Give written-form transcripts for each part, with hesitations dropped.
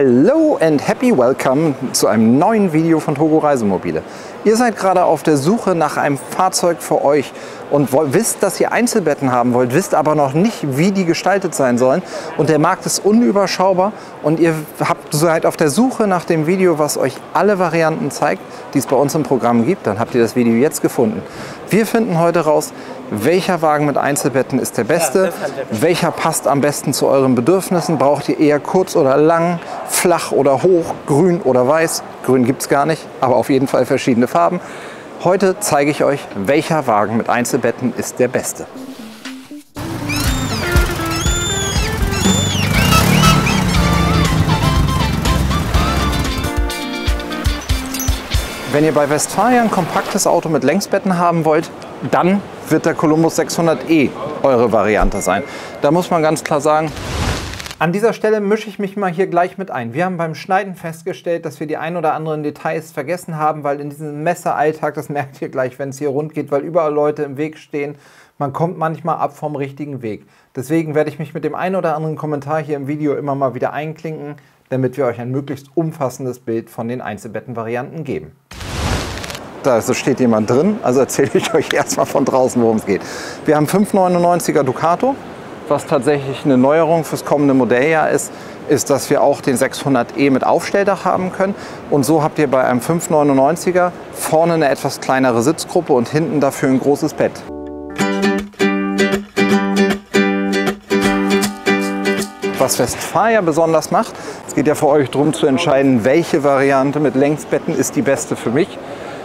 Hello and happy welcome zu einem neuen Video von Togo Reisemobile. Ihr seid gerade auf der Suche nach einem Fahrzeug für euch und wisst, dass ihr Einzelbetten haben wollt, wisst aber noch nicht, wie die gestaltet sein sollen. Und der Markt ist unüberschaubar und ihr seid auf der Suche nach dem Video, was euch alle Varianten zeigt, die es bei uns im Programm gibt. Dann habt ihr das Video jetzt gefunden. Wir finden heute raus, welcher Wagen mit Einzelbetten ist der beste, welcher passt am besten zu euren Bedürfnissen. Braucht ihr eher kurz oder lang, flach oder hoch, grün oder weiß? Grün gibt es gar nicht, aber auf jeden Fall verschiedene Farben. Heute zeige ich euch, welcher Wagen mit Einzelbetten ist der beste. Wenn ihr bei Westfalia ein kompaktes Auto mit Längsbetten haben wollt, dann wird der Columbus 600e eure Variante sein. Da muss man ganz klar sagen, an dieser Stelle mische ich mich mal hier gleich mit ein. Wir haben beim Schneiden festgestellt, dass wir die ein oder anderen Details vergessen haben, weil in diesem Messealltag, das merkt ihr gleich, wenn es hier rund geht, weil überall Leute im Weg stehen, man kommt manchmal ab vom richtigen Weg. Deswegen werde ich mich mit dem einen oder anderen Kommentar hier im Video immer mal wieder einklinken, damit wir euch ein möglichst umfassendes Bild von den Einzelbettenvarianten geben. Da steht jemand drin, also erzähle ich euch erstmal von draußen, worum es geht. Wir haben 599er Ducato. Was tatsächlich eine Neuerung fürs kommende Modelljahr ist, dass wir auch den 600e mit Aufstelldach haben können. Und so habt ihr bei einem 599er vorne eine etwas kleinere Sitzgruppe und hinten dafür ein großes Bett. Was Westfalia besonders macht, es geht ja für euch darum zu entscheiden, welche Variante mit Längsbetten ist die beste für mich,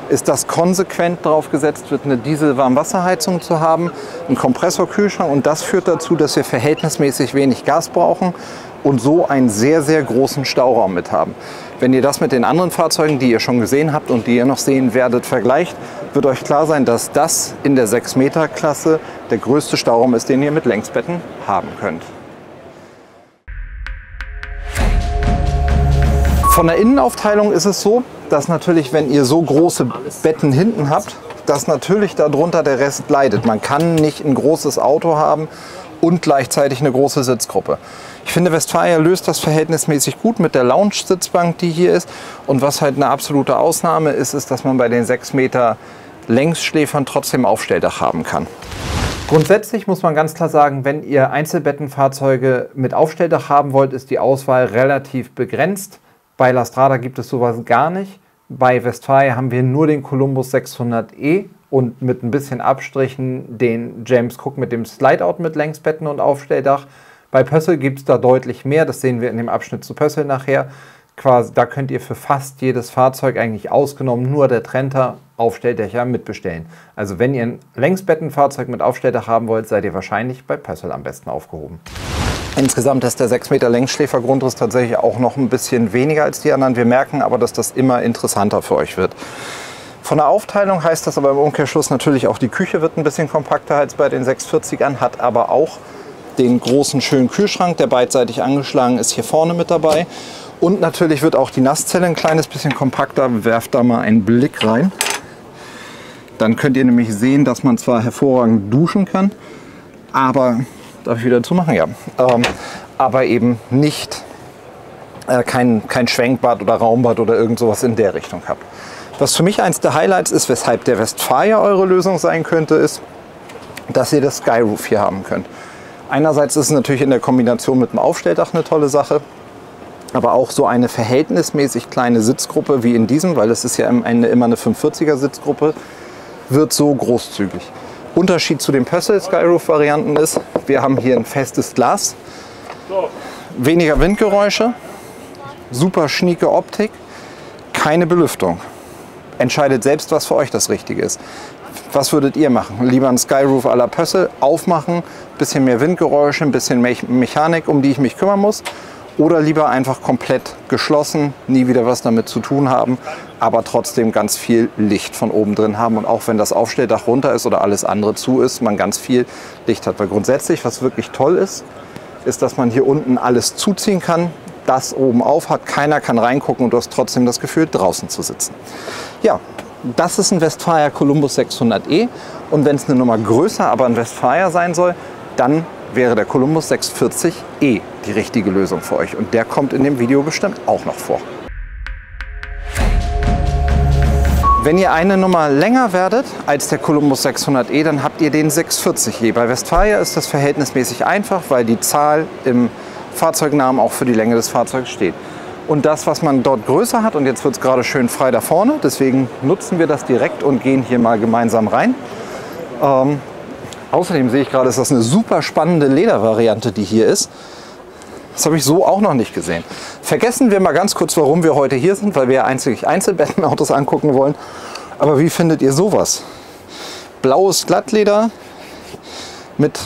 ist, dass konsequent darauf gesetzt wird, eine Diesel-Warmwasserheizung zu haben, einen Kompressorkühlschrank, und das führt dazu, dass wir verhältnismäßig wenig Gas brauchen und so einen sehr, sehr großen Stauraum mit haben. Wenn ihr das mit den anderen Fahrzeugen, die ihr schon gesehen habt und die ihr noch sehen werdet, vergleicht, wird euch klar sein, dass das in der 6-Meter-Klasse der größte Stauraum ist, den ihr mit Längsbetten haben könnt. Von der Innenaufteilung ist es so, dass natürlich, wenn ihr so große Betten hinten habt, dass natürlich darunter der Rest leidet. Man kann nicht ein großes Auto haben und gleichzeitig eine große Sitzgruppe. Ich finde, Westfalia löst das verhältnismäßig gut mit der Lounge-Sitzbank, die hier ist. Und was halt eine absolute Ausnahme ist, ist, dass man bei den 6 Meter Längsschläfern trotzdem Aufstelldach haben kann. Grundsätzlich muss man ganz klar sagen, wenn ihr Einzelbettenfahrzeuge mit Aufstelldach haben wollt, ist die Auswahl relativ begrenzt. Bei La Strada gibt es sowas gar nicht. Bei Westfalia haben wir nur den Columbus 600e und mit ein bisschen Abstrichen den James Cook mit dem Slide-Out mit Längsbetten und Aufstelldach. Bei Pössl gibt es da deutlich mehr, das sehen wir in dem Abschnitt zu Pössl nachher. Quasi, da könnt ihr für fast jedes Fahrzeug, eigentlich ausgenommen nur der Trenta, Aufstelldächer mitbestellen. Also wenn ihr ein Längsbettenfahrzeug mit Aufstelldach haben wollt, seid ihr wahrscheinlich bei Pössl am besten aufgehoben. Insgesamt ist der 6 Meter Längsschläfergrundriss tatsächlich auch noch ein bisschen weniger als die anderen. Wir merken aber, dass das immer interessanter für euch wird. Von der Aufteilung heißt das aber im Umkehrschluss natürlich auch, die Küche wird ein bisschen kompakter als bei den 640ern, hat aber auch den großen schönen Kühlschrank, der beidseitig angeschlagen ist, hier vorne mit dabei. Und natürlich wird auch die Nasszelle ein kleines bisschen kompakter. Werft da mal einen Blick rein. Dann könnt ihr nämlich sehen, dass man zwar hervorragend duschen kann, aber... Darf ich wieder zumachen? Ja. Aber eben nicht kein Schwenkbad oder Raumbad oder irgend sowas in der Richtung habt. Was für mich eins der Highlights ist, weshalb der Westfalia eure Lösung sein könnte, ist, dass ihr das Skyroof hier haben könnt. Einerseits ist es natürlich in der Kombination mit dem Aufstelldach eine tolle Sache, aber auch so eine verhältnismäßig kleine Sitzgruppe wie in diesem, weil es ist ja am Ende immer eine 540er Sitzgruppe, wird so großzügig. Unterschied zu den Pössl Skyroof-Varianten ist, wir haben hier ein festes Glas, weniger Windgeräusche, super schnieke Optik, keine Belüftung. Entscheidet selbst, was für euch das Richtige ist. Was würdet ihr machen? Lieber ein Skyroof à la Pössl, aufmachen, bisschen mehr Windgeräusche, ein bisschen Mechanik, um die ich mich kümmern muss? Oder lieber einfach komplett geschlossen, nie wieder was damit zu tun haben, aber trotzdem ganz viel Licht von oben drin haben. Und auch wenn das Aufstelldach runter ist oder alles andere zu ist, man ganz viel Licht hat. Weil grundsätzlich, was wirklich toll ist, ist, dass man hier unten alles zuziehen kann. Das oben auf hat, keiner kann reingucken und du hast trotzdem das Gefühl, draußen zu sitzen. Ja, das ist ein Westfalia Columbus 600e. Und wenn es eine Nummer größer, aber ein Westfalia sein soll, dann wäre der Columbus 640e die richtige Lösung für euch. Und der kommt in dem Video bestimmt auch noch vor. Wenn ihr eine Nummer länger werdet als der Columbus 600e, dann habt ihr den 640e. Bei Westfalia ist das verhältnismäßig einfach, weil die Zahl im Fahrzeugnamen auch für die Länge des Fahrzeugs steht. Und das, was man dort größer hat, und jetzt wird es gerade schön frei da vorne, deswegen nutzen wir das direkt und gehen hier mal gemeinsam rein. Außerdem sehe ich gerade, ist das eine super spannende Ledervariante, die hier ist. Das habe ich so auch noch nicht gesehen. Vergessen wir mal ganz kurz, warum wir heute hier sind, weil wir einzig Einzelbettenautos angucken wollen. Aber wie findet ihr sowas? Blaues Glattleder mit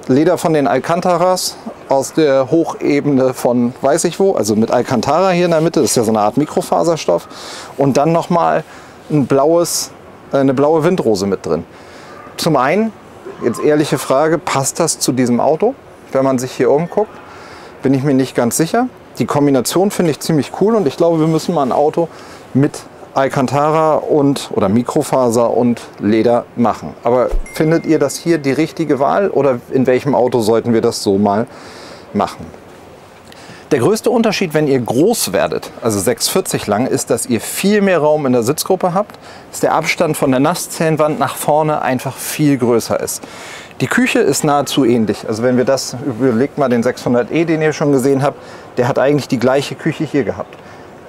Leder von den Alcantaras aus der Hochebene von weiß ich wo, also mit Alcantara hier in der Mitte, das ist ja so eine Art Mikrofaserstoff. Und dann nochmal eine blaue Windrose mit drin. Zum einen, jetzt ehrliche Frage, passt das zu diesem Auto? Wenn man sich hier umguckt, bin ich mir nicht ganz sicher. Die Kombination finde ich ziemlich cool und ich glaube, wir müssen mal ein Auto mit Alcantara oder Mikrofaser und Leder machen. Aber findet ihr das hier die richtige Wahl oder in welchem Auto sollten wir das so mal machen? Der größte Unterschied, wenn ihr groß werdet, also 640 lang, ist, dass ihr viel mehr Raum in der Sitzgruppe habt, dass der Abstand von der Nasszellenwand nach vorne einfach viel größer ist. Die Küche ist nahezu ähnlich. Also wenn wir das, überlegt mal den 600e, den ihr schon gesehen habt, der hat eigentlich die gleiche Küche hier gehabt.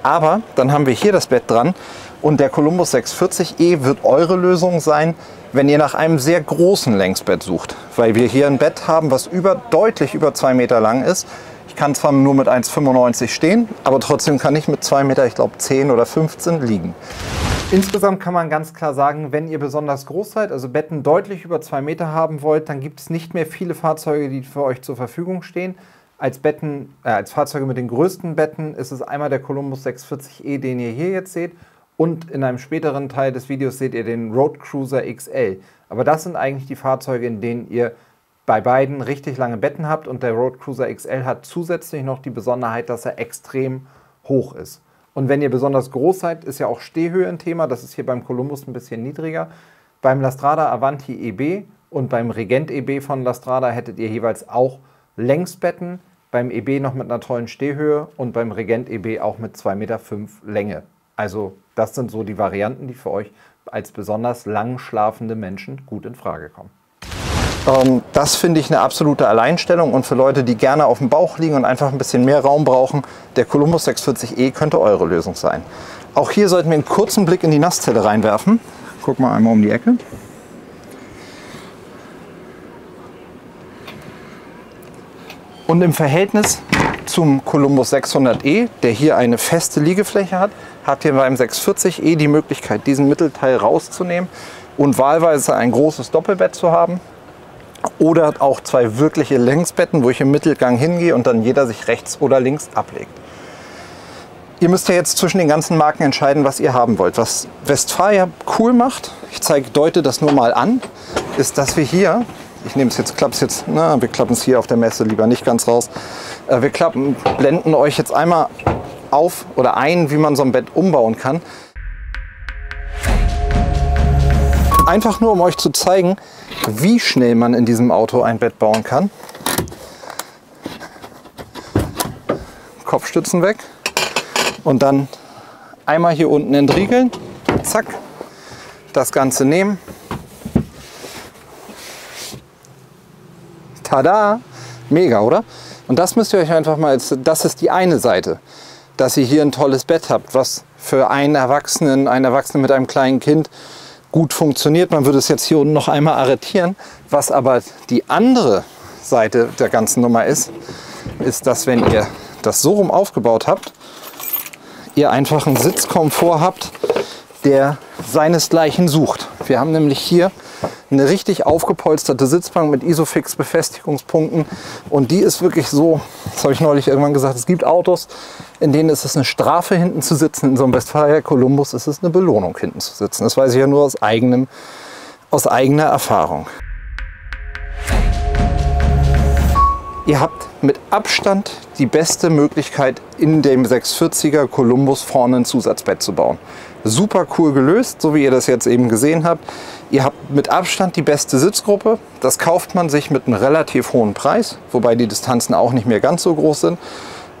Aber dann haben wir hier das Bett dran und der Columbus 640e wird eure Lösung sein, wenn ihr nach einem sehr großen Längsbett sucht. Weil wir hier ein Bett haben, was deutlich über 2 Meter lang ist. Ich kann zwar nur mit 1,95 stehen, aber trotzdem kann ich mit 2 Meter, ich glaube 10 oder 15 liegen. Insgesamt kann man ganz klar sagen, wenn ihr besonders groß seid, also Betten deutlich über 2 Meter haben wollt, dann gibt es nicht mehr viele Fahrzeuge, die für euch zur Verfügung stehen. Als Fahrzeuge mit den größten Betten ist es einmal der Columbus 640e, den ihr hier jetzt seht, und in einem späteren Teil des Videos seht ihr den Road Cruiser XL. Aber das sind eigentlich die Fahrzeuge, in denen ihr bei beiden richtig lange Betten habt, und der Road Cruiser XL hat zusätzlich noch die Besonderheit, dass er extrem hoch ist. Und wenn ihr besonders groß seid, ist ja auch Stehhöhe ein Thema. Das ist hier beim Columbus ein bisschen niedriger. Beim Lastrada Avanti EB und beim Regent EB von Lastrada hättet ihr jeweils auch Längsbetten. Beim EB noch mit einer tollen Stehhöhe und beim Regent EB auch mit 2,5 Meter Länge. Also das sind so die Varianten, die für euch als besonders lang schlafende Menschen gut in Frage kommen. Das finde ich eine absolute Alleinstellung, und für Leute, die gerne auf dem Bauch liegen und einfach ein bisschen mehr Raum brauchen, der Columbus 640e könnte eure Lösung sein. Auch hier sollten wir einen kurzen Blick in die Nasszelle reinwerfen. Guck mal einmal um die Ecke. Und im Verhältnis zum Columbus 600e, der hier eine feste Liegefläche hat, habt ihr beim 640e die Möglichkeit, diesen Mittelteil rauszunehmen und wahlweise ein großes Doppelbett zu haben. Oder auch 2 wirkliche Längsbetten, wo ich im Mittelgang hingehe und dann jeder sich rechts oder links ablegt. Ihr müsst ja jetzt zwischen den ganzen Marken entscheiden, was ihr haben wollt. Was Westfalia cool macht, ich deute das nur mal an, ist, dass wir hier, ich nehme es jetzt, wir klappen es hier auf der Messe lieber nicht ganz raus. Wir blenden euch jetzt einmal auf oder ein, wie man so ein Bett umbauen kann. Einfach nur, um euch zu zeigen, wie schnell man in diesem Auto ein Bett bauen kann. Kopfstützen weg und dann einmal hier unten entriegeln, zack, das Ganze nehmen. Tada! Mega, oder? Und das müsst ihr euch einfach mal, das ist die eine Seite, dass ihr hier ein tolles Bett habt, was für einen Erwachsenen mit einem kleinen Kind gut funktioniert. Man würde es jetzt hier unten noch einmal arretieren. Was aber die andere Seite der ganzen Nummer ist, dass wenn ihr das so rum aufgebaut habt, ihr einfach einen Sitzkomfort habt, der seinesgleichen sucht. Wir haben nämlich hier eine richtig aufgepolsterte Sitzbank mit Isofix-Befestigungspunkten, und die ist wirklich so, das habe ich neulich irgendwann gesagt, es gibt Autos, in denen ist es eine Strafe, hinten zu sitzen. In so einem Westfalia Columbus ist es eine Belohnung, hinten zu sitzen. Das weiß ich ja nur aus eigener Erfahrung. Ihr habt mit Abstand die beste Möglichkeit, in dem 640er Columbus vorne ein Zusatzbett zu bauen. Super cool gelöst, so wie ihr das jetzt eben gesehen habt. Ihr habt mit Abstand die beste Sitzgruppe. Das kauft man sich mit einem relativ hohen Preis, wobei die Distanzen auch nicht mehr ganz so groß sind,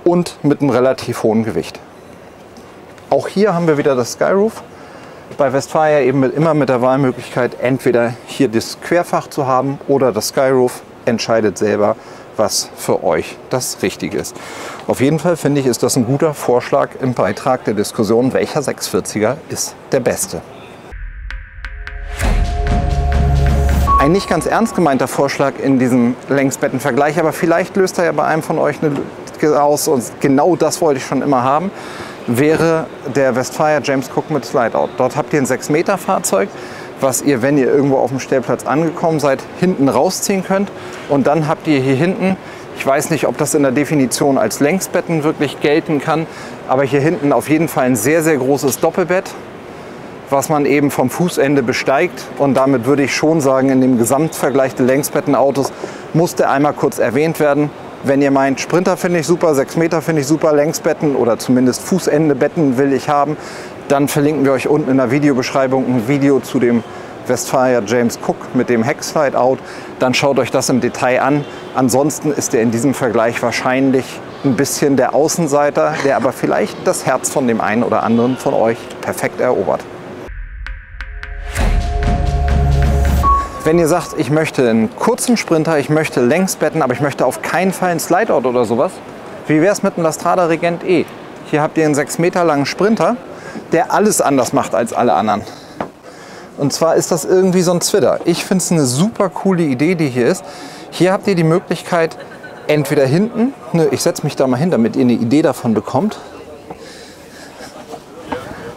und mit einem relativ hohen Gewicht. Auch hier haben wir wieder das Skyroof. Bei Westfalia eben immer mit der Wahlmöglichkeit, entweder hier das Querfach zu haben oder das Skyroof. Entscheidet selber, was für euch das Richtige ist. Auf jeden Fall finde ich, ist das ein guter Vorschlag im Beitrag der Diskussion, welcher 640er ist der beste. Ein nicht ganz ernst gemeinter Vorschlag in diesem Längsbettenvergleich, aber vielleicht löst er ja bei einem von euch eine Lücke aus, und genau das wollte ich schon immer haben, wäre der Westfalia James Cook mit Slideout. Dort habt ihr ein 6 Meter Fahrzeug, was ihr, wenn ihr irgendwo auf dem Stellplatz angekommen seid, hinten rausziehen könnt. Und dann habt ihr hier hinten, ich weiß nicht, ob das in der Definition als Längsbetten wirklich gelten kann, aber hier hinten auf jeden Fall ein sehr, sehr großes Doppelbett, was man eben vom Fußende besteigt. Und damit würde ich schon sagen, in dem Gesamtvergleich der Längsbettenautos muss der einmal kurz erwähnt werden. Wenn ihr meint, Sprinter finde ich super, 6 Meter finde ich super, Längsbetten oder zumindest Fußendebetten will ich haben, dann verlinken wir euch unten in der Videobeschreibung ein Video zu dem Westfalia James Cook mit dem Heck-Slide-Out. Dann schaut euch das im Detail an. Ansonsten ist er in diesem Vergleich wahrscheinlich ein bisschen der Außenseiter, der aber vielleicht das Herz von dem einen oder anderen von euch perfekt erobert. Wenn ihr sagt, ich möchte einen kurzen Sprinter, ich möchte Längsbetten, aber ich möchte auf keinen Fall einen Slideout oder sowas, wie wäre es mit einem Lastrada Regent E? Hier habt ihr einen 6 Meter langen Sprinter, der alles anders macht als alle anderen. Und zwar ist das irgendwie so ein Zwitter. Ich finde es eine super coole Idee, die hier ist. Hier habt ihr die Möglichkeit, entweder hinten, ich setze mich da mal hin, damit ihr eine Idee davon bekommt,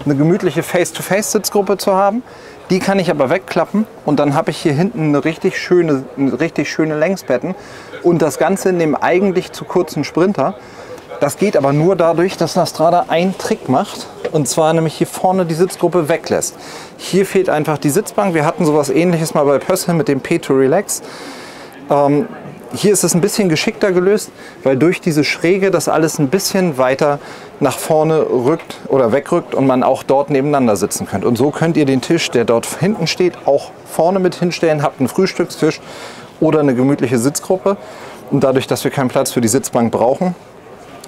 eine gemütliche Face-to-Face-Sitzgruppe zu haben. Die kann ich aber wegklappen und dann habe ich hier hinten eine richtig schöne Längsbetten und das Ganze in dem eigentlich zu kurzen Sprinter. Das geht aber nur dadurch, dass Lastrada einen Trick macht, und zwar nämlich hier vorne die Sitzgruppe weglässt. Hier fehlt einfach die Sitzbank. Wir hatten sowas Ähnliches mal bei Pössl mit dem P2Relax. Hier ist es ein bisschen geschickter gelöst, weil durch diese Schräge das alles ein bisschen weiter nach vorne rückt oder wegrückt und man auch dort nebeneinander sitzen könnt. Und so könnt ihr den Tisch, der dort hinten steht, auch vorne mit hinstellen, habt einen Frühstückstisch oder eine gemütliche Sitzgruppe. Und dadurch, dass wir keinen Platz für die Sitzbank brauchen,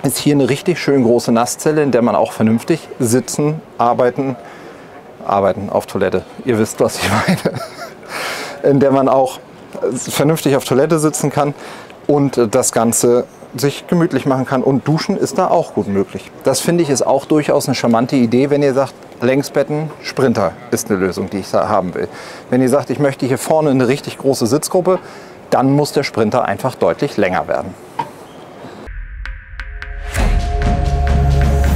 ist hier eine richtig schön große Nasszelle, in der man auch vernünftig sitzen, arbeiten auf Toilette. Ihr wisst, was ich meine. In der man auch vernünftig auf Toilette sitzen kann und das Ganze sich gemütlich machen kann. Und duschen ist da auch gut möglich. Das finde ich ist auch durchaus eine charmante Idee, wenn ihr sagt, Längsbetten, Sprinter ist eine Lösung, die ich da haben will. Wenn ihr sagt, ich möchte hier vorne eine richtig große Sitzgruppe, dann muss der Sprinter einfach deutlich länger werden.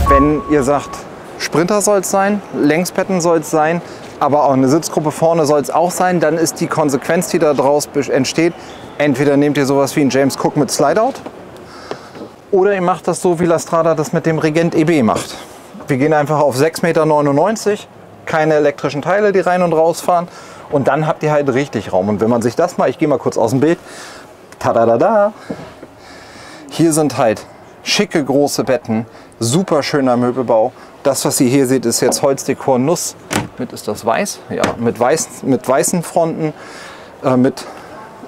Wenn ihr sagt, Sprinter soll es sein, Längsbetten soll es sein, aber auch eine Sitzgruppe vorne soll es auch sein, dann ist die Konsequenz, die daraus entsteht, entweder nehmt ihr sowas wie einen James Cook mit Slideout oder ihr macht das so, wie Lastrada das mit dem Regent EB macht. Wir gehen einfach auf 6,99 Meter, keine elektrischen Teile, die rein und raus fahren, und dann habt ihr halt richtig Raum. Und wenn man sich das mal, ich gehe mal kurz aus dem Bild, tada, hier sind halt schicke große Betten, super schöner Möbelbau. Das, was ihr hier seht, ist jetzt Holzdekor Nuss. Mit ist das weiß? Ja, mit weißen Fronten, mit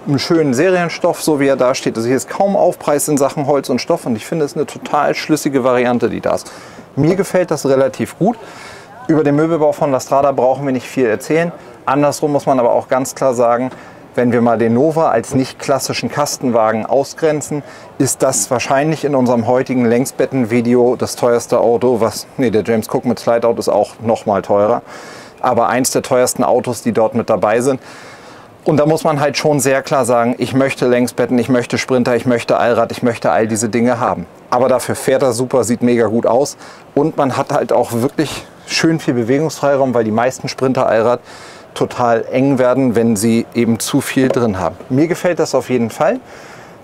einem schönen Serienstoff, so wie er da steht. Also hier ist kaum Aufpreis in Sachen Holz und Stoff, und ich finde es eine total schlüssige Variante, die da ist. Mir gefällt das relativ gut. Über den Möbelbau von Lastrada brauchen wir nicht viel erzählen. Andersrum muss man aber auch ganz klar sagen, wenn wir mal den Nova als nicht klassischen Kastenwagen ausgrenzen, ist das wahrscheinlich in unserem heutigen Längsbetten-Video das teuerste Auto, der James Cook mit Slideout ist auch noch mal teurer, aber eins der teuersten Autos, die dort mit dabei sind. Und da muss man halt schon sehr klar sagen, ich möchte Längsbetten, ich möchte Sprinter, ich möchte Allrad, ich möchte all diese Dinge haben. Aber dafür fährt er super, sieht mega gut aus und man hat halt auch wirklich schön viel Bewegungsfreiraum, weil die meisten Sprinter Allrad total eng werden, wenn sie eben zu viel drin haben. Mir gefällt das auf jeden Fall.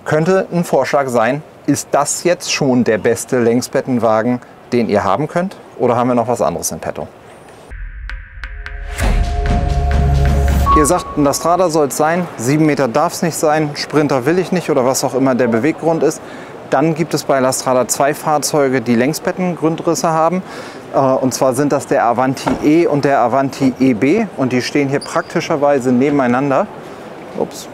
Könnte ein Vorschlag sein, ist das jetzt schon der beste Längsbettenwagen, den ihr haben könnt? Oder haben wir noch was anderes in petto? Ihr sagt, ein Lastrada soll es sein, 7 Meter darf es nicht sein, Sprinter will ich nicht oder was auch immer der Beweggrund ist. Dann gibt es bei Lastrada 2 Fahrzeuge, die Längsbettengrundrisse haben. Und zwar sind das der Avanti E und der Avanti EB und die stehen hier praktischerweise nebeneinander. Ups.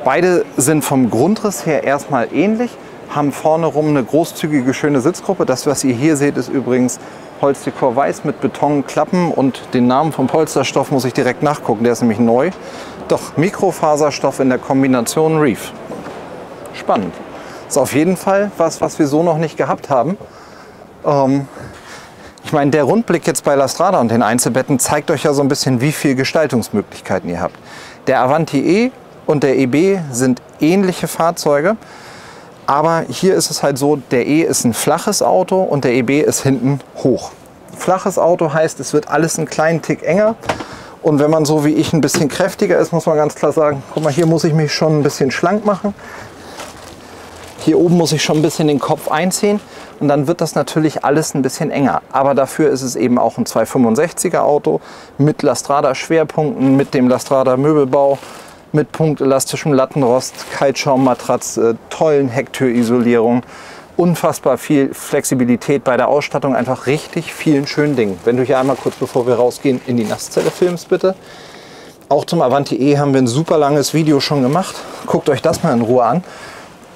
Beide sind vom Grundriss her erstmal ähnlich, haben vorne rum eine großzügige, schöne Sitzgruppe. Das, was ihr hier seht, ist übrigens Holzdekor weiß mit Betonklappen und den Namen vom Polsterstoff muss ich direkt nachgucken, der ist nämlich neu. Doch Mikrofaserstoff in der Kombination Reef. Spannend. Ist auf jeden Fall was wir so noch nicht gehabt haben. Ich meine, der Rundblick jetzt bei Lastrada und den Einzelbetten zeigt euch ja so ein bisschen, wie viele Gestaltungsmöglichkeiten ihr habt. Der Avanti E und der EB sind ähnliche Fahrzeuge, aber hier ist es halt so, der E ist ein flaches Auto und der EB ist hinten hoch. Flaches Auto heißt, es wird alles einen kleinen Tick enger und wenn man so wie ich ein bisschen kräftiger ist, muss man ganz klar sagen, guck mal, hier muss ich mich schon ein bisschen schlank machen. Hier oben muss ich schon ein bisschen den Kopf einziehen und dann wird das natürlich alles ein bisschen enger. Aber dafür ist es eben auch ein 265er Auto mit Lastrada Schwerpunkten, mit dem Lastrada Möbelbau, mit punktelastischem Lattenrost, Kaltschaummatratze, tollen Hecktürisolierung, unfassbar viel Flexibilität bei der Ausstattung, einfach richtig vielen schönen Dingen. Wenn du hier einmal kurz, bevor wir rausgehen, in die Nasszelle filmst, bitte. Auch zum Avanti E haben wir ein super langes Video schon gemacht. Guckt euch das mal in Ruhe an.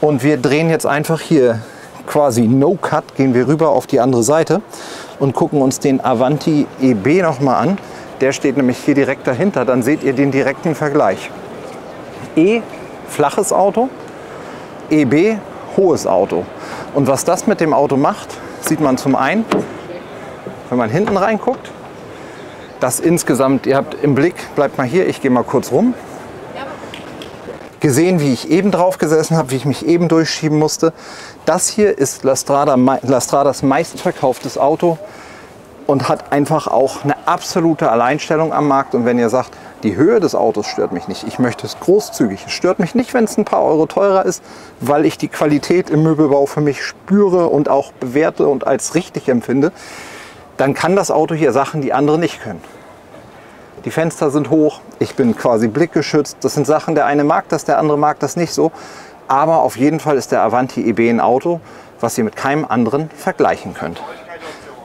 Und wir drehen jetzt einfach hier quasi No-Cut, gehen wir rüber auf die andere Seite und gucken uns den Avanti EB nochmal an. Der steht nämlich hier direkt dahinter, dann seht ihr den direkten Vergleich. E, flaches Auto, EB, hohes Auto. Und was das mit dem Auto macht, sieht man zum einen, wenn man hinten reinguckt, das insgesamt, ihr habt im Blick, bleibt mal hier, ich gehe mal kurz rum. Gesehen, wie ich eben drauf gesessen habe, wie ich mich eben durchschieben musste. Das hier ist Lastradas meistverkauftes Auto und hat einfach auch eine absolute Alleinstellung am Markt. Und wenn ihr sagt, die Höhe des Autos stört mich nicht, ich möchte es großzügig, es stört mich nicht, wenn es ein paar Euro teurer ist, weil ich die Qualität im Möbelbau für mich spüre und auch bewerte und als richtig empfinde, dann kann das Auto hier Sachen, die andere nicht können. Die Fenster sind hoch, ich bin quasi blickgeschützt. Das sind Sachen, der eine mag das, der andere mag das nicht so. Aber auf jeden Fall ist der Avanti EB ein Auto, was ihr mit keinem anderen vergleichen könnt.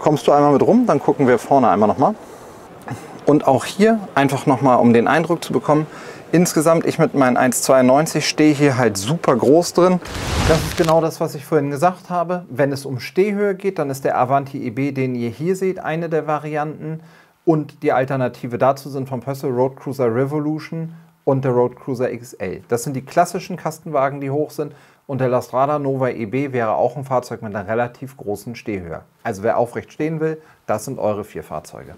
Kommst du einmal mit rum, dann gucken wir vorne einmal nochmal. Und auch hier einfach nochmal, um den Eindruck zu bekommen, insgesamt, ich mit meinen 1,92 stehe hier halt super groß drin. Das ist genau das, was ich vorhin gesagt habe. Wenn es um Stehhöhe geht, dann ist der Avanti EB, den ihr hier seht, eine der Varianten. Und die Alternative dazu sind vom Pössl Road Cruiser Revolution und der Road Cruiser XL. Das sind die klassischen Kastenwagen, die hoch sind. Und der Lastrada Nova EB wäre auch ein Fahrzeug mit einer relativ großen Stehhöhe. Also wer aufrecht stehen will, das sind eure 4 Fahrzeuge.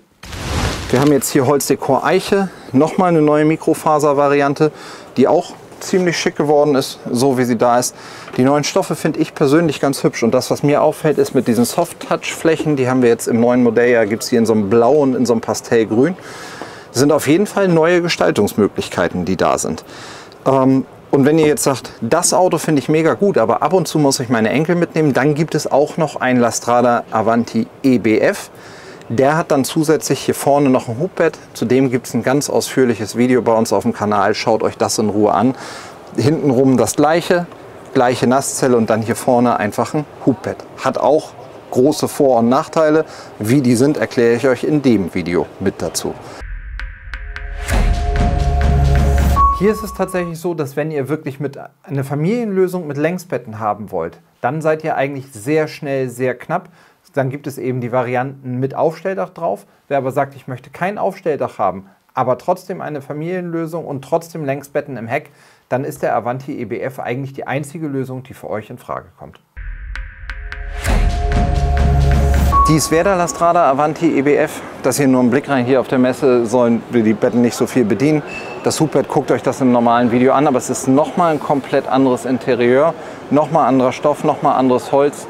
Wir haben jetzt hier Holzdekor Eiche, nochmal eine neue Mikrofaser-Variante, die auch ziemlich schick geworden ist, so wie sie da ist. Die neuen Stoffe finde ich persönlich ganz hübsch und das, was mir auffällt, ist mit diesen Soft-Touch-Flächen, die haben wir jetzt im neuen Modell, ja, gibt es hier in so einem Blau und in so einem Pastellgrün, sind auf jeden Fall neue Gestaltungsmöglichkeiten, die da sind. Und wenn ihr jetzt sagt, das Auto finde ich mega gut, aber ab und zu muss ich meine Enkel mitnehmen, dann gibt es auch noch ein Lastrada Avanti EBF. Der hat dann zusätzlich hier vorne noch ein Hubbett. Zudem gibt es ein ganz ausführliches Video bei uns auf dem Kanal. Schaut euch das in Ruhe an. Hintenrum das gleiche Nasszelle und dann hier vorne einfach ein Hubbett. Hat auch große Vor- und Nachteile. Wie die sind, erkläre ich euch in dem Video mit dazu. Hier ist es tatsächlich so, dass wenn ihr wirklich eine Familienlösung mit Längsbetten haben wollt, dann seid ihr eigentlich sehr schnell sehr knapp. Dann gibt es eben die Varianten mit Aufstelldach drauf. Wer aber sagt, ich möchte kein Aufstelldach haben, aber trotzdem eine Familienlösung und trotzdem Längsbetten im Heck, dann ist der Avanti EBF eigentlich die einzige Lösung, die für euch in Frage kommt. Dies wäre der Lastrada Avanti EBF. Das hier nur ein Blick rein. Hier auf der Messe sollen wir die Betten nicht so viel bedienen. Das Hubbett, guckt euch das im normalen Video an, aber es ist nochmal ein komplett anderes Interieur, nochmal anderer Stoff, nochmal anderes Holz.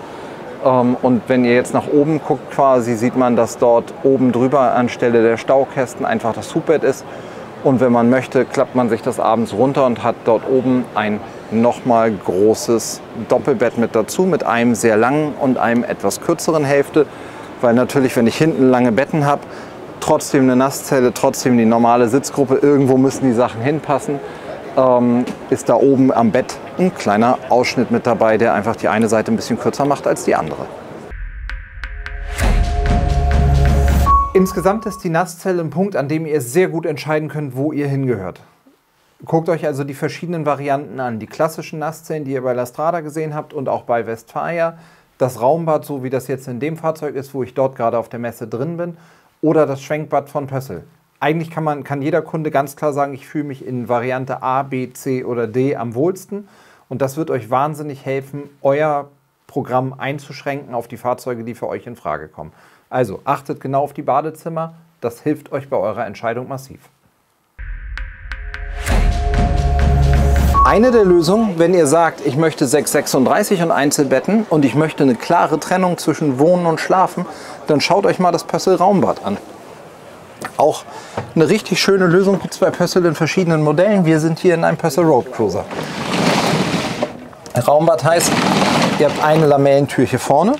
Und wenn ihr jetzt nach oben guckt quasi, sieht man, dass dort oben drüber anstelle der Staukästen einfach das Hubbett ist. Und wenn man möchte, klappt man sich das abends runter und hat dort oben ein nochmal großes Doppelbett mit dazu, mit einem sehr langen und einem etwas kürzeren Hälfte. Weil natürlich, wenn ich hinten lange Betten habe, trotzdem eine Nasszelle, trotzdem die normale Sitzgruppe, irgendwo müssen die Sachen hinpassen, ist da oben am Bett ein kleiner Ausschnitt mit dabei, der einfach die eine Seite ein bisschen kürzer macht als die andere. Insgesamt ist die Nasszelle ein Punkt, an dem ihr sehr gut entscheiden könnt, wo ihr hingehört. Guckt euch also die verschiedenen Varianten an. Die klassischen Nasszellen, die ihr bei Lastrada gesehen habt und auch bei Westfalia. Das Raumbad, so wie das jetzt in dem Fahrzeug ist, wo ich dort gerade auf der Messe drin bin. Oder das Schwenkbad von Pössl. Eigentlich kann jeder Kunde ganz klar sagen, ich fühle mich in Variante A, B, C oder D am wohlsten. Und das wird euch wahnsinnig helfen, euer Programm einzuschränken auf die Fahrzeuge, die für euch in Frage kommen. Also achtet genau auf die Badezimmer. Das hilft euch bei eurer Entscheidung massiv. Eine der Lösungen, wenn ihr sagt, ich möchte 636 und Einzelbetten und ich möchte eine klare Trennung zwischen Wohnen und Schlafen, dann schaut euch mal das Pössl Raumbad an. Auch eine richtig schöne Lösung gibt es bei Pössl in verschiedenen Modellen. Wir sind hier in einem Pössl Road Cruiser. Raumbad heißt, ihr habt eine Lamellentür hier vorne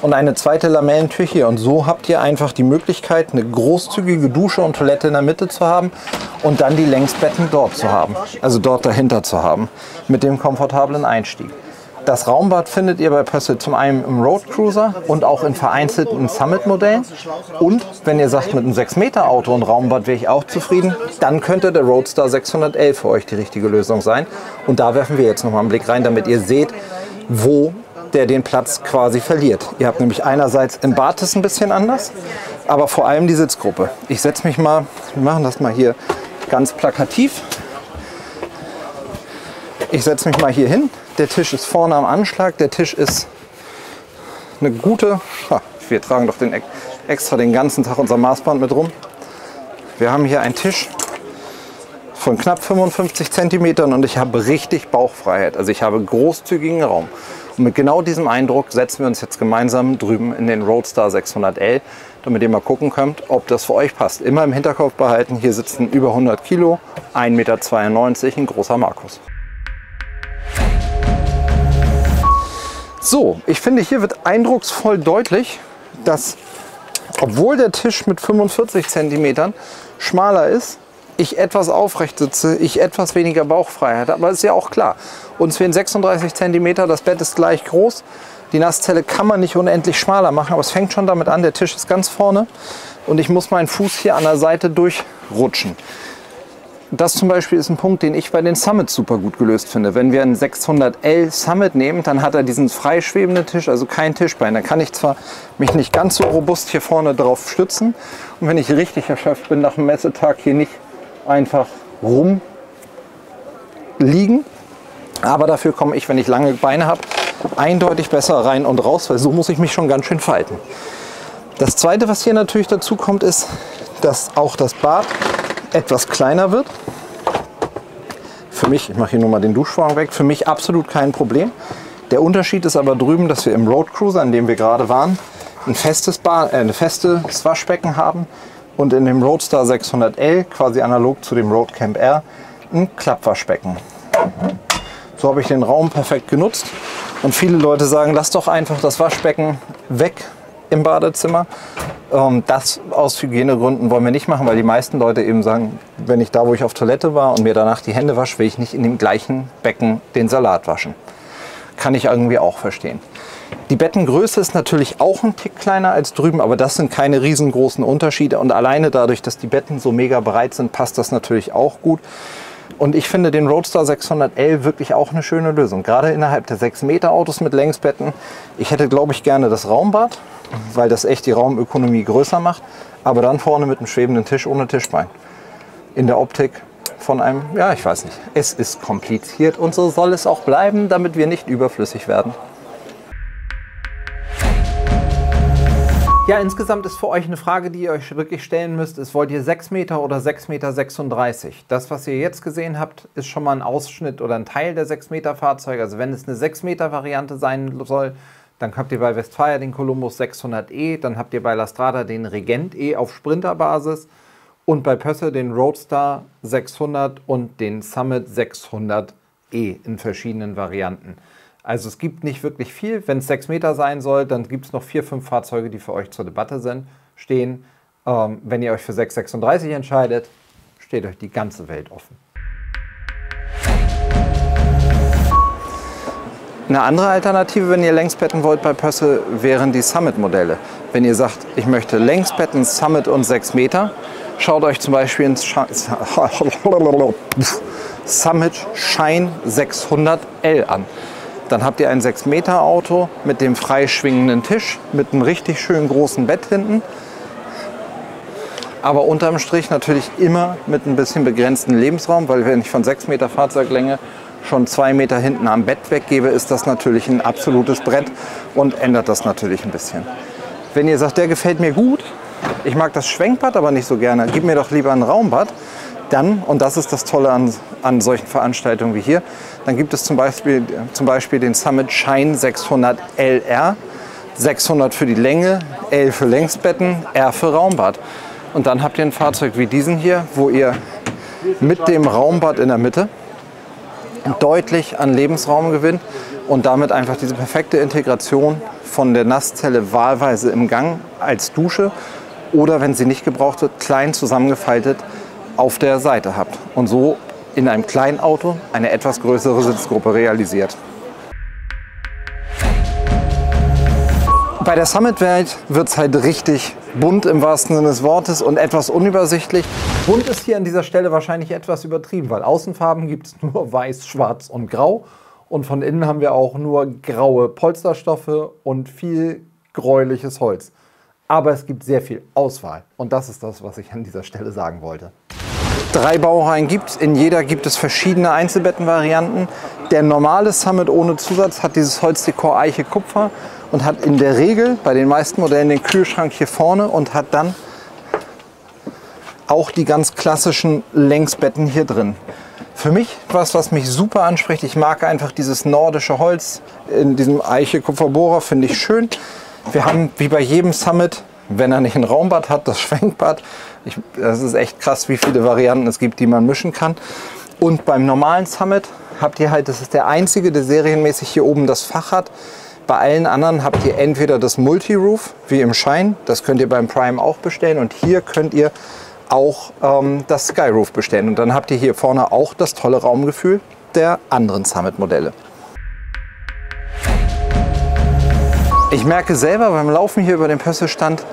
und eine zweite Lamellentür hier. Und so habt ihr einfach die Möglichkeit, eine großzügige Dusche und Toilette in der Mitte zu haben und dann die Längsbetten dort zu haben, also dort dahinter zu haben, mit dem komfortablen Einstieg. Das Raumbad findet ihr bei Pössl zum einen im Road Cruiser und auch in vereinzelten Summit-Modellen. Und wenn ihr sagt, mit einem 6 Meter Auto und Raumbad wäre ich auch zufrieden, dann könnte der Roadster 611 für euch die richtige Lösung sein. Und da werfen wir jetzt nochmal einen Blick rein, damit ihr seht, wo der den Platz quasi verliert. Ihr habt nämlich einerseits im Bad ist ein bisschen anders, aber vor allem die Sitzgruppe. Ich setze mich mal, wir machen das mal hier ganz plakativ. Ich setze mich mal hier hin. Der Tisch ist vorne am Anschlag. Der Tisch ist eine gute. Wir tragen doch extra den ganzen Tag unser Maßband mit rum. Wir haben hier einen Tisch von knapp 55 cm und ich habe richtig Bauchfreiheit. Also ich habe großzügigen Raum. Und mit genau diesem Eindruck setzen wir uns jetzt gemeinsam drüben in den Roadster 600L, damit ihr mal gucken könnt, ob das für euch passt. Immer im Hinterkopf behalten, hier sitzen über 100 Kilo, 1,92 Meter, ein großer Markus. So, ich finde, hier wird eindrucksvoll deutlich, dass, obwohl der Tisch mit 45 cm schmaler ist, ich etwas aufrecht sitze, ich etwas weniger Bauchfreiheit habe. Aber ist ja auch klar, uns fehlen 36 cm, das Bett ist gleich groß. Die Nasszelle kann man nicht unendlich schmaler machen, aber es fängt schon damit an, der Tisch ist ganz vorne und ich muss meinen Fuß hier an der Seite durchrutschen. Das zum Beispiel ist ein Punkt, den ich bei den Summits super gut gelöst finde. Wenn wir einen 600L Summit nehmen, dann hat er diesen freischwebenden Tisch, also kein Tischbein. Da kann ich zwar mich nicht ganz so robust hier vorne drauf stützen und wenn ich richtig erschöpft bin nach dem Messetag, hier nicht einfach rumliegen. Aber dafür komme ich, wenn ich lange Beine habe, eindeutig besser rein und raus, weil so muss ich mich schon ganz schön falten. Das Zweite, was hier natürlich dazu kommt, ist, dass auch das Bad etwas kleiner wird. Für mich, ich mache hier nur mal den Duschvorhang weg, für mich absolut kein Problem. Der Unterschied ist aber drüben, dass wir im Road Cruiser, in dem wir gerade waren, ein festes Waschbecken haben und in dem Roadster 600L, quasi analog zu dem Road Camp R, ein Klappwaschbecken. So habe ich den Raum perfekt genutzt und viele Leute sagen, lass doch einfach das Waschbecken weg im Badezimmer. Das aus Hygienegründen wollen wir nicht machen, weil die meisten Leute eben sagen, wenn ich da, wo ich auf Toilette war und mir danach die Hände wasche, will ich nicht in dem gleichen Becken den Salat waschen. Kann ich irgendwie auch verstehen. Die Bettengröße ist natürlich auch ein Tick kleiner als drüben, aber das sind keine riesengroßen Unterschiede und alleine dadurch, dass die Betten so mega breit sind, passt das natürlich auch gut. Und ich finde den Roadster 600L wirklich auch eine schöne Lösung. Gerade innerhalb der 6 Meter Autos mit Längsbetten. Ich hätte, glaube ich, gerne das Raumbad, weil das echt die Raumökonomie größer macht. Aber dann vorne mit einem schwebenden Tisch ohne Tischbein. In der Optik von einem, ja, ich weiß nicht. Es ist kompliziert und so soll es auch bleiben, damit wir nicht überflüssig werden. Ja, insgesamt ist für euch eine Frage, die ihr euch wirklich stellen müsst, ist, wollt ihr 6 Meter oder 6,36 Meter? Das, was ihr jetzt gesehen habt, ist schon mal ein Ausschnitt oder ein Teil der 6 Meter Fahrzeuge. Also wenn es eine 6 Meter Variante sein soll, dann habt ihr bei Westfalia den Columbus 600E, dann habt ihr bei Lastrada den Regent E auf Sprinterbasis und bei Pössl den Roadster 600 und den Summit 600E in verschiedenen Varianten. Also es gibt nicht wirklich viel. Wenn es 6 Meter sein soll, dann gibt es noch 4, 5 Fahrzeuge, die für euch zur Debatte stehen. Wenn ihr euch für 6,36 entscheidet, steht euch die ganze Welt offen. Eine andere Alternative, wenn ihr Längsbetten wollt bei Pössl, wären die Summit-Modelle. Wenn ihr sagt, ich möchte Längsbetten, Summit und 6 Meter, schaut euch zum Beispiel ins Summit Shine 600L an. Dann habt ihr ein 6 Meter Auto mit dem frei schwingenden Tisch, mit einem richtig schön großen Bett hinten. Aber unterm Strich natürlich immer mit ein bisschen begrenzten Lebensraum, weil wenn ich von 6 Meter Fahrzeuglänge schon 2 Meter hinten am Bett weggebe, ist das natürlich ein absolutes Brett und ändert das natürlich ein bisschen. Wenn ihr sagt, der gefällt mir gut, ich mag das Schwenkbad aber nicht so gerne, gib mir doch lieber ein Raumbad, dann, und das ist das Tolle an solchen Veranstaltungen wie hier, dann gibt es zum Beispiel den Summit Shine 600 LR, 600 für die Länge, L für Längsbetten, R für Raumbad. Und dann habt ihr ein Fahrzeug wie diesen hier, wo ihr mit dem Raumbad in der Mitte deutlich an Lebensraum gewinnt und damit einfach diese perfekte Integration von der Nasszelle wahlweise im Gang als Dusche oder, wenn sie nicht gebraucht wird, klein zusammengefaltet auf der Seite habt und so in einem kleinen Auto eine etwas größere Sitzgruppe realisiert. Bei der Summit-Welt wird es halt richtig bunt im wahrsten Sinne des Wortes und etwas unübersichtlich. Bunt ist hier an dieser Stelle wahrscheinlich etwas übertrieben, weil Außenfarben gibt es nur weiß, schwarz und grau. Und von innen haben wir auch nur graue Polsterstoffe und viel gräuliches Holz. Aber es gibt sehr viel Auswahl und das ist das, was ich an dieser Stelle sagen wollte. 3 Baureihen gibt es. In jeder gibt es verschiedene Einzelbettenvarianten. Der normale Summit ohne Zusatz hat dieses Holzdekor Eiche Kupfer und hat in der Regel bei den meisten Modellen den Kühlschrank hier vorne und hat dann auch die ganz klassischen Längsbetten hier drin. Für mich was mich super anspricht. Ich mag einfach dieses nordische Holz in diesem Eiche Kupferbohrer, finde ich schön. Wir haben wie bei jedem Summit, wenn er nicht ein Raumbad hat, das Schwenkbad. Das ist echt krass, wie viele Varianten es gibt, die man mischen kann. Und beim normalen Summit habt ihr halt, das ist der einzige, der serienmäßig hier oben das Fach hat. Bei allen anderen habt ihr entweder das Multi-Roof, wie im Shine, das könnt ihr beim Prime auch bestellen. Und hier könnt ihr auch das Skyroof bestellen. Und dann habt ihr hier vorne auch das tolle Raumgefühl der anderen Summit-Modelle. Ich merke selber beim Laufen hier über den Pössl-Stand,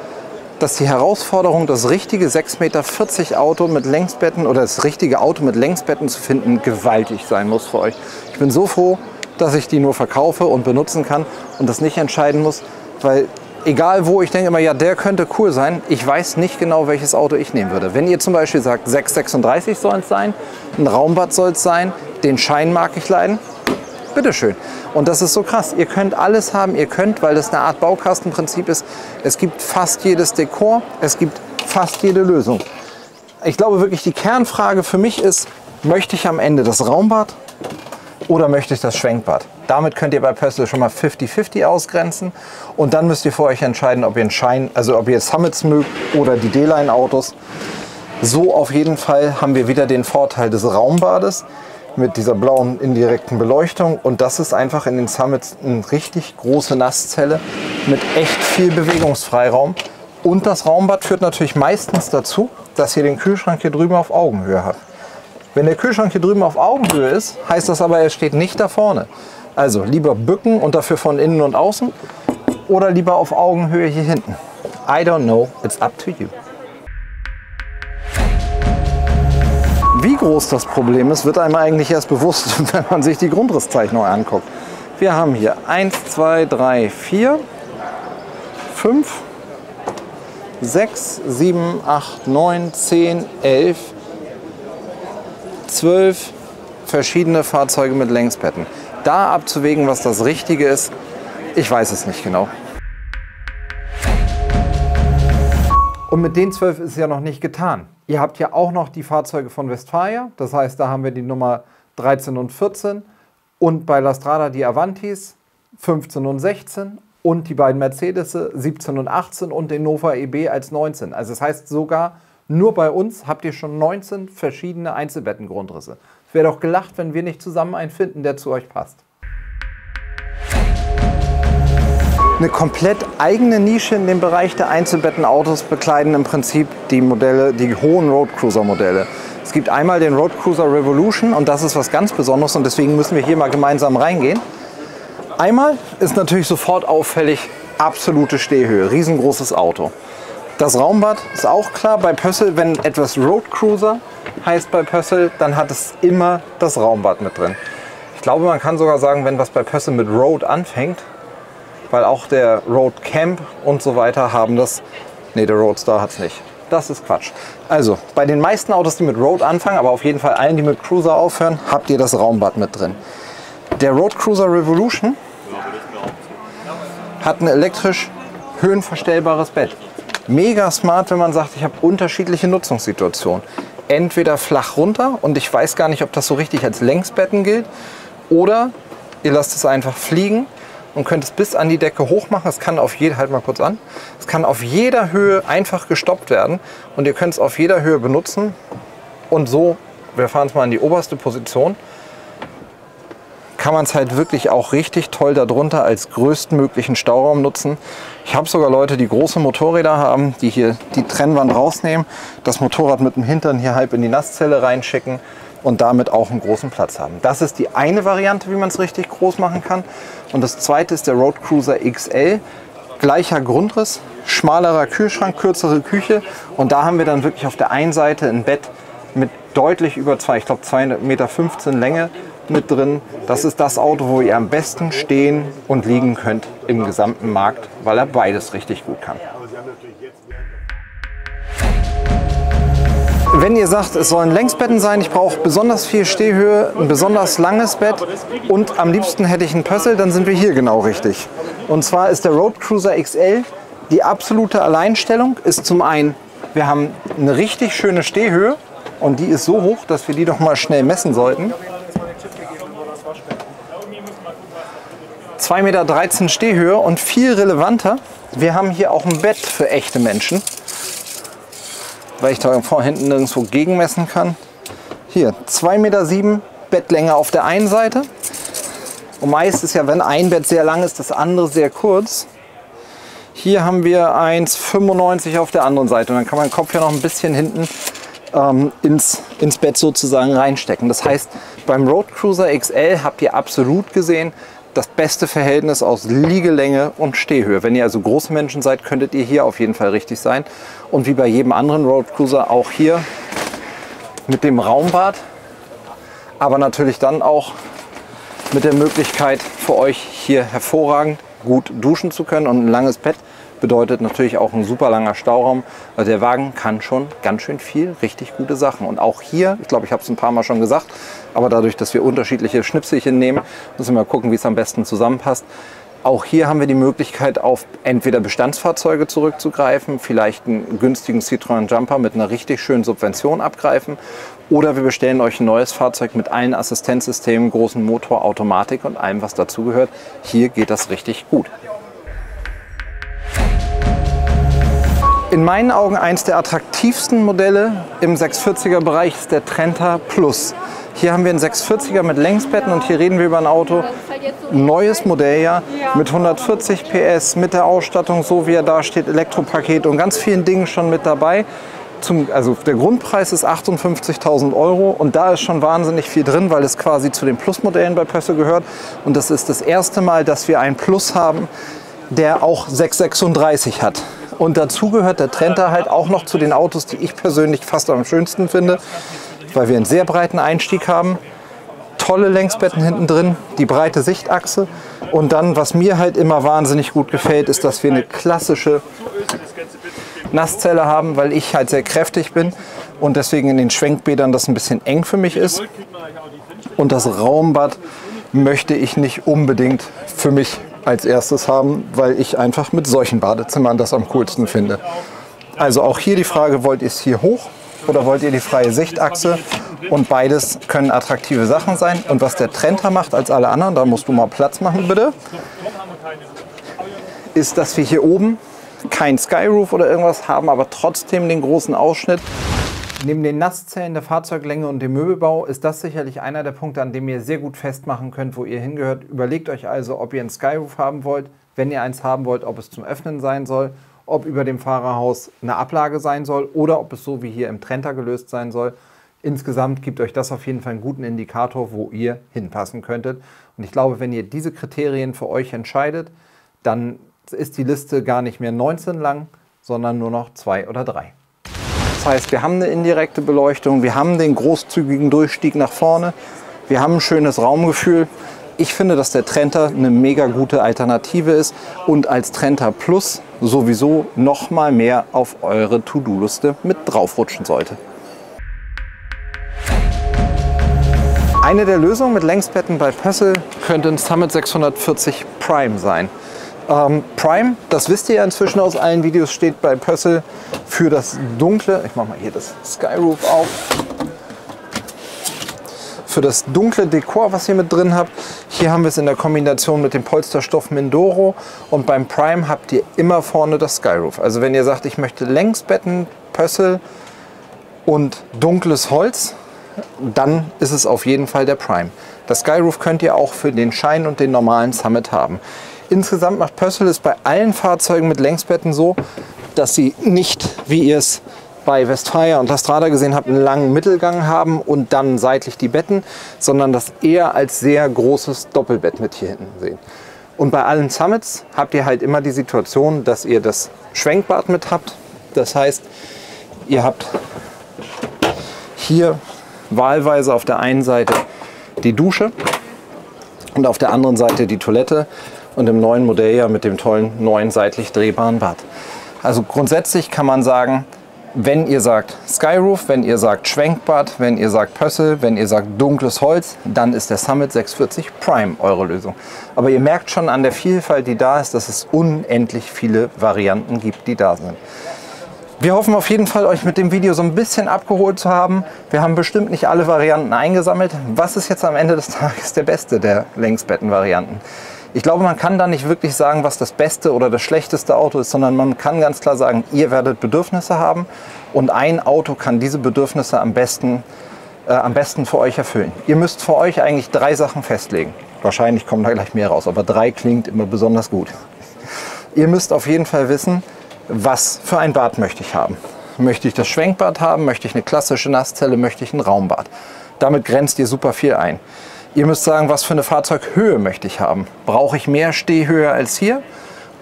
dass die Herausforderung, das richtige 6,40 Meter Auto mit Längsbetten oder das richtige Auto mit Längsbetten zu finden, gewaltig sein muss für euch. Ich bin so froh, dass ich die nur verkaufe und benutzen kann und das nicht entscheiden muss, weil egal wo, ich denke immer, ja, der könnte cool sein, ich weiß nicht genau, welches Auto ich nehmen würde. Wenn ihr zum Beispiel sagt, 6,36 soll es sein, ein Raumbad soll es sein, den Schein mag ich leiden, bitteschön. Und das ist so krass. Ihr könnt alles haben. Ihr könnt, weil das eine Art Baukastenprinzip ist, es gibt fast jedes Dekor, es gibt fast jede Lösung. Ich glaube wirklich, die Kernfrage für mich ist, möchte ich am Ende das Raumbad oder möchte ich das Schwenkbad? Damit könnt ihr bei Pössl schon mal 50-50 ausgrenzen. Und dann müsst ihr für euch entscheiden, ob ihr einen Schein, also ob ihr Summits mögt oder die D-Line-Autos. So auf jeden Fall haben wir wieder den Vorteil des Raumbades mit dieser blauen indirekten Beleuchtung und das ist einfach in den Summits eine richtig große Nasszelle mit echt viel Bewegungsfreiraum und das Raumbad führt natürlich meistens dazu, dass ihr den Kühlschrank hier drüben auf Augenhöhe habt. Wenn der Kühlschrank hier drüben auf Augenhöhe ist, heißt das aber, er steht nicht da vorne. Also lieber bücken und dafür von innen und außen oder lieber auf Augenhöhe hier hinten. I don't know, it's up to you. Wie groß das Problem ist, wird einem eigentlich erst bewusst, wenn man sich die Grundrisszeichnung anguckt. Wir haben hier 1, 2, 3, 4, 5, 6, 7, 8, 9, 10, 11, 12 verschiedene Fahrzeuge mit Längsbetten. Da abzuwägen, was das Richtige ist, ich weiß es nicht genau. Und mit den 12 ist es ja noch nicht getan. Ihr habt ja auch noch die Fahrzeuge von Westfalia, das heißt, da haben wir die Nummer 13 und 14 und bei La Strada die Avantis 15 und 16 und die beiden Mercedes 17 und 18 und den Nova EB als 19. Also das heißt sogar, nur bei uns habt ihr schon 19 verschiedene Einzelbettengrundrisse. Es wäre doch gelacht, wenn wir nicht zusammen einen finden, der zu euch passt. Eine komplett eigene Nische in dem Bereich der Einzelbettenautos bekleiden im Prinzip die Modelle, die hohen Roadcruiser Modelle. Es gibt einmal den Roadcruiser Revolution und das ist was ganz Besonderes und deswegen müssen wir hier mal gemeinsam reingehen. Einmal ist natürlich sofort auffällig, absolute Stehhöhe, riesengroßes Auto. Das Raumbad ist auch klar bei Pössl, wenn etwas Road Cruiser heißt bei Pössl, dann hat es immer das Raumbad mit drin. Ich glaube, man kann sogar sagen, wenn was bei Pössl mit Road anfängt, weil auch der Road Camp und so weiter haben das. Ne, der Roadstar hat es nicht. Das ist Quatsch. Also, bei den meisten Autos, die mit Road anfangen, aber auf jeden Fall allen, die mit Cruiser aufhören, habt ihr das Raumbad mit drin. Der Road Cruiser Revolution hat ein elektrisch höhenverstellbares Bett. Mega smart, wenn man sagt, ich habe unterschiedliche Nutzungssituationen. Entweder flach runter und ich weiß gar nicht, ob das so richtig als Längsbetten gilt, oder ihr lasst es einfach fliegen und könnt es bis an die Decke hoch machen. Es kann auf halt mal kurz an. Es kann auf jeder Höhe einfach gestoppt werden und ihr könnt es auf jeder Höhe benutzen. Und so, wir fahren es mal in die oberste Position, kann man es halt wirklich auch richtig toll darunter als größtmöglichen Stauraum nutzen. Ich habe sogar Leute, die große Motorräder haben, die hier die Trennwand rausnehmen, das Motorrad mit dem Hintern hier halb in die Nasszelle reinschicken und damit auch einen großen Platz haben. Das ist die eine Variante, wie man es richtig groß machen kann. Und das zweite ist der Road Cruiser XL. Gleicher Grundriss, schmalerer Kühlschrank, kürzere Küche. Und da haben wir dann wirklich auf der einen Seite ein Bett mit deutlich über ich glaube 2,15 Meter Länge mit drin. Das ist das Auto, wo ihr am besten stehen und liegen könnt im gesamten Markt, weil er beides richtig gut kann. Wenn ihr sagt, es sollen Längsbetten sein, ich brauche besonders viel Stehhöhe, ein besonders langes Bett und am liebsten hätte ich einen Pössl, dann sind wir hier genau richtig. Und zwar ist der Road Cruiser XL die absolute Alleinstellung. Ist zum einen, wir haben eine richtig schöne Stehhöhe und die ist so hoch, dass wir die doch mal schnell messen sollten. 2,13 Meter Stehhöhe und viel relevanter, wir haben hier auch ein Bett für echte Menschen, weil ich da vor hinten nirgendwo gegenmessen kann. Hier 2,7 Meter Bettlänge auf der einen Seite. Und meist ist ja, wenn ein Bett sehr lang ist, das andere sehr kurz. Hier haben wir 1,95 auf der anderen Seite und dann kann man den Kopf ja noch ein bisschen hinten ins Bett sozusagen reinstecken. Das heißt, beim Road Cruiser XL habt ihr absolut gesehen das beste Verhältnis aus Liegelänge und Stehhöhe. Wenn ihr also große Menschen seid, könntet ihr hier auf jeden Fall richtig sein. Und wie bei jedem anderen Road Cruiser auch hier mit dem Raumbad, aber natürlich dann auch mit der Möglichkeit für euch hier hervorragend gut duschen zu können. Und ein langes Bett bedeutet natürlich auch ein super langer Stauraum. Also der Wagen kann schon ganz schön viel richtig gute Sachen. Und auch hier, ich glaube, ich habe es ein paar Mal schon gesagt, aber dadurch, dass wir unterschiedliche Schnipselchen nehmen, müssen wir mal gucken, wie es am besten zusammenpasst. Auch hier haben wir die Möglichkeit, auf entweder Bestandsfahrzeuge zurückzugreifen, vielleicht einen günstigen Citroën Jumper mit einer richtig schönen Subvention abgreifen, oder wir bestellen euch ein neues Fahrzeug mit allen Assistenzsystemen, großen Motor, Automatik und allem, was dazugehört. Hier geht das richtig gut. In meinen Augen eins der attraktivsten Modelle im 640er Bereich ist der Trenta Plus. Hier haben wir einen 640er mit Längsbetten und hier reden wir über ein Auto, neues Modelljahr mit 140 PS, mit der Ausstattung, so wie er da steht, Elektropaket und ganz vielen Dingen schon mit dabei. Also der Grundpreis ist 58.000 € und da ist schon wahnsinnig viel drin, weil es quasi zu den Plus-Modellen bei Pössl gehört. Und das ist das erste Mal, dass wir einen Plus haben, der auch 636 hat. Und dazu gehört der Trenta halt auch noch zu den Autos, die ich persönlich fast am schönsten finde, weil wir einen sehr breiten Einstieg haben, tolle Längsbetten hinten drin, die breite Sichtachse und dann, was mir halt immer wahnsinnig gut gefällt, ist, dass wir eine klassische Nasszelle haben, weil ich halt sehr kräftig bin und deswegen in den Schwenkbädern das ein bisschen eng für mich ist. Und das Raumbad möchte ich nicht unbedingt für mich als erstes haben, weil ich einfach mit solchen Badezimmern das am coolsten finde. Also auch hier die Frage, wollt ihr es hier hoch oder wollt ihr die freie Sichtachse? Und beides können attraktive Sachen sein. Und was der Trenta macht als alle anderen, da musst du mal Platz machen bitte, ist, dass wir hier oben kein Skyroof oder irgendwas haben, aber trotzdem den großen Ausschnitt. Neben den Nasszellen, der Fahrzeuglänge und dem Möbelbau ist das sicherlich einer der Punkte, an dem ihr sehr gut festmachen könnt, wo ihr hingehört. Überlegt euch also, ob ihr einen Skyroof haben wollt. Wenn ihr eins haben wollt, ob es zum Öffnen sein soll, ob über dem Fahrerhaus eine Ablage sein soll oder ob es so wie hier im Trenta gelöst sein soll. Insgesamt gibt euch das auf jeden Fall einen guten Indikator, wo ihr hinpassen könntet. Und ich glaube, wenn ihr diese Kriterien für euch entscheidet, dann ist die Liste gar nicht mehr 19 lang, sondern nur noch 2 oder 3. Das heißt, wir haben eine indirekte Beleuchtung, wir haben den großzügigen Durchstieg nach vorne, wir haben ein schönes Raumgefühl. Ich finde, dass der Trenta eine mega gute Alternative ist und als Trenta Plus sowieso noch mal mehr auf eure To-Do-Liste mit draufrutschen sollte. Eine der Lösungen mit Längsbetten bei Pössl könnte ein Summit 640 Prime sein. Prime, das wisst ihr ja inzwischen aus allen Videos, steht bei Pössl für das dunkle, ich mache mal hier das Skyroof auf, für das dunkle Dekor, was ihr mit drin habt. Hier haben wir es in der Kombination mit dem Polsterstoff Mindoro und beim Prime habt ihr immer vorne das Skyroof. Also wenn ihr sagt, ich möchte Längsbetten, Pössl und dunkles Holz, dann ist es auf jeden Fall der Prime. Das Skyroof könnt ihr auch für den Shine und den normalen Summit haben. Insgesamt macht Pössl es bei allen Fahrzeugen mit Längsbetten so, dass sie nicht, wie ihr es bei Westfalia und Lastrada gesehen habt, einen langen Mittelgang haben und dann seitlich die Betten, sondern das eher als sehr großes Doppelbett mit hier hinten sehen. Und bei allen Summits habt ihr halt immer die Situation, dass ihr das Schwenkbad mit habt. Das heißt, ihr habt hier wahlweise auf der einen Seite die Dusche und auf der anderen Seite die Toilette und im neuen Modell ja mit dem tollen neuen seitlich drehbaren Bad. Also grundsätzlich kann man sagen, wenn ihr sagt Skyroof, wenn ihr sagt Schwenkbad, wenn ihr sagt Pössl, wenn ihr sagt dunkles Holz, dann ist der Summit 640 Prime eure Lösung. Aber ihr merkt schon an der Vielfalt, die da ist, dass es unendlich viele Varianten gibt, die da sind. Wir hoffen auf jeden Fall, euch mit dem Video so ein bisschen abgeholt zu haben. Wir haben bestimmt nicht alle Varianten eingesammelt. Was ist jetzt am Ende des Tages der beste der Längsbetten-Varianten? Ich glaube, man kann da nicht wirklich sagen, was das beste oder das schlechteste Auto ist, sondern man kann ganz klar sagen, ihr werdet Bedürfnisse haben und ein Auto kann diese Bedürfnisse am besten für euch erfüllen. Ihr müsst für euch eigentlich 3 Sachen festlegen. Wahrscheinlich kommen da gleich mehr raus, aber 3 klingt immer besonders gut. Ihr müsst auf jeden Fall wissen, was für ein Bad möchte ich haben. Möchte ich das Schwenkbad haben? Möchte ich eine klassische Nasszelle? Möchte ich ein Raumbad? Damit grenzt ihr super viel ein. Ihr müsst sagen, was für eine Fahrzeughöhe möchte ich haben. Brauche ich mehr Stehhöhe als hier?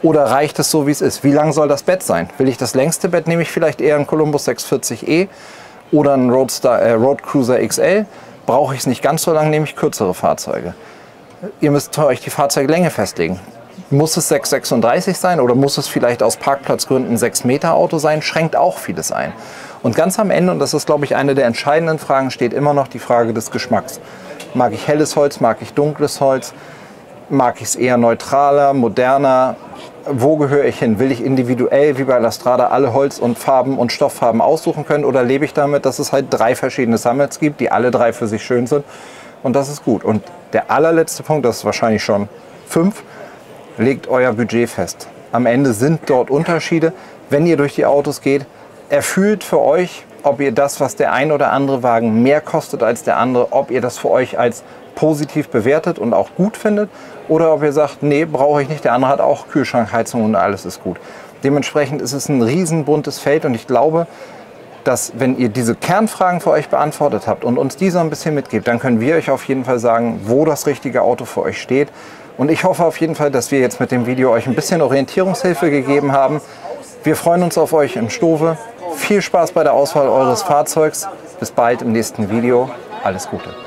Oder reicht es so, wie es ist? Wie lang soll das Bett sein? Will ich das längste Bett, nehme ich vielleicht eher einen Columbus 640e oder einen Road Cruiser XL. Brauche ich es nicht ganz so lang, nehme ich kürzere Fahrzeuge. Ihr müsst für euch die Fahrzeuglänge festlegen. Muss es 6,36 sein oder muss es vielleicht aus Parkplatzgründen ein 6 Meter Auto sein? Schränkt auch vieles ein. Und ganz am Ende, und das ist glaube ich eine der entscheidenden Fragen, steht immer noch die Frage des Geschmacks. Mag ich helles Holz, mag ich dunkles Holz, mag ich es eher neutraler, moderner? Wo gehöre ich hin? Will ich individuell wie bei Lastrada alle Holz- und Farben und Stofffarben aussuchen können oder lebe ich damit, dass es halt 3 verschiedene Summits gibt, die alle 3 für sich schön sind und das ist gut. Und der allerletzte Punkt, das ist wahrscheinlich schon 5, legt euer Budget fest. Am Ende sind dort Unterschiede. Wenn ihr durch die Autos geht, erfühlt für euch, ob ihr das, was der ein oder andere Wagen mehr kostet als der andere, ob ihr das für euch als positiv bewertet und auch gut findet oder ob ihr sagt, nee, brauche ich nicht, der andere hat auch Kühlschrank, Heizung und alles ist gut. Dementsprechend ist es ein riesenbuntes Feld und ich glaube, dass wenn ihr diese Kernfragen für euch beantwortet habt und uns diese ein bisschen mitgebt, dann können wir euch auf jeden Fall sagen, wo das richtige Auto für euch steht. Und ich hoffe auf jeden Fall, dass wir jetzt mit dem Video euch ein bisschen Orientierungshilfe gegeben haben. Wir freuen uns auf euch in Stove. Viel Spaß bei der Auswahl eures Fahrzeugs. Bis bald im nächsten Video. Alles Gute.